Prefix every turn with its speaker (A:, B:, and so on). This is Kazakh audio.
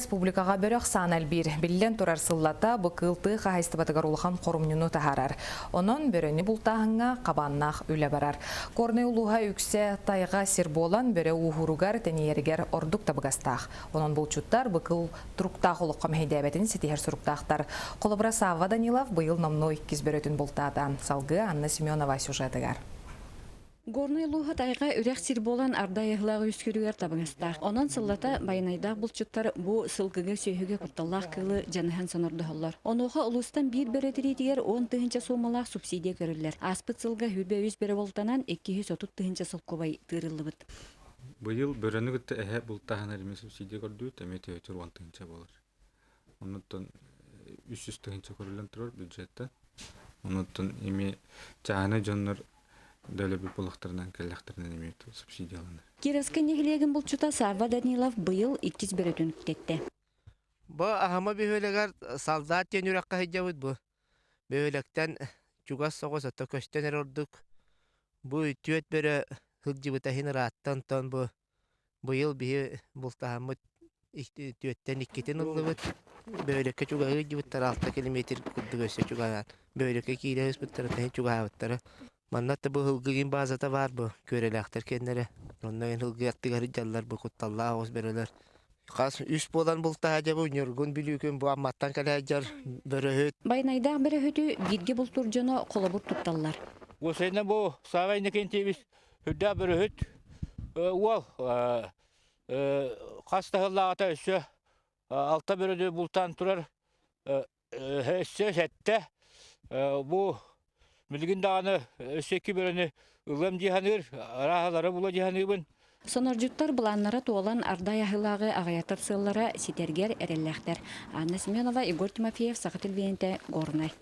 A: республикаға бөрөк санал бир. Биллен турар сыллата быкылты қағайстыбатыгар улхан қорумнюну тахарар. Онон бөрөні бултағыңа қабаннақ үлі барар. Корны улуға үксе тайға сир болан бөрі ухуругар тәнейергер ордук табығастақ. Онон булчуттар быкыл тұруқтақ улыққа мәйдәбетін сетихер сұруқтақтар. Қолыбыра Сава Данилов бұйыл номной кіз бөрөтін бултада. Салғы Анна Семенова сюжетігар.
B: Горный луга тайга үрек сир болан ардайыглагы үскүрүгер табыңыстар. Онан сыллата байнайда булчуттар бу сылгыга сөйгө курталлах кылы жаныхан сонордоллар. Онуга улустан бир беретири дигер 10 тыгынча сомалак субсидия көрүлөр. Аспыт сылга хүрбө 100 бере болтанан 230 тыгынча сылкобай тырылыбыт.
C: Быйыл бөрөнүгүт эхе бултаханар эме субсидия көрдү, темете 10 тыгынча болор. Онуттан 300 тыгынча көрүлөн турар бюджетте. Онуттан эми жааны жоннор дөлөбү булактарынан келлахтарынан эмет субсидияланды.
B: Кираска нехилеген булчута Сава Данилов быйыл 200 беретин кетти.
D: Бу ахама бөөлөгөр солдат тенүракка хыжабыт бу. Бөөлөктен чугас согос ата көстенер ордук. Бу түөт бере хыжыбыта хинраттан тон бу. Быйыл бии бултахамыт түөттен иккетен ыллыбыт. Бөөлөккө чуга хыжыбыттар 6 километр кудугөсө чугаган. Бөөлөккө кийлебиз буттар тен чугабыттар. Маннатта бу хылгыгин базата бар бу көрелектер кеннере. Ондан хылгыяттыгары жаллар бу кутталла оз берелер. Кас үс болан булта жабы нөргөн билүүкөн бу амматтан калажар бөрөһөт.
B: Байнайда бөрөһөтү бирге бултур жоно колобур тутталлар.
E: Осайна бу савайны кентебиз хүдда бөрөһөт. Уал кастагыллаата өсө алта бөрөдө бултан турар. Өсө сетте бу Милгин дağını öseki bölünü ılım cihanır, arahaları bula cihanıbın.
B: Соноржуттар буланнара туолан ардай ахылагы агайатар сыллара ситерген эреллехтер. Анна Семенова, Игорь Тимофеев, Сахатил Венте, Горный.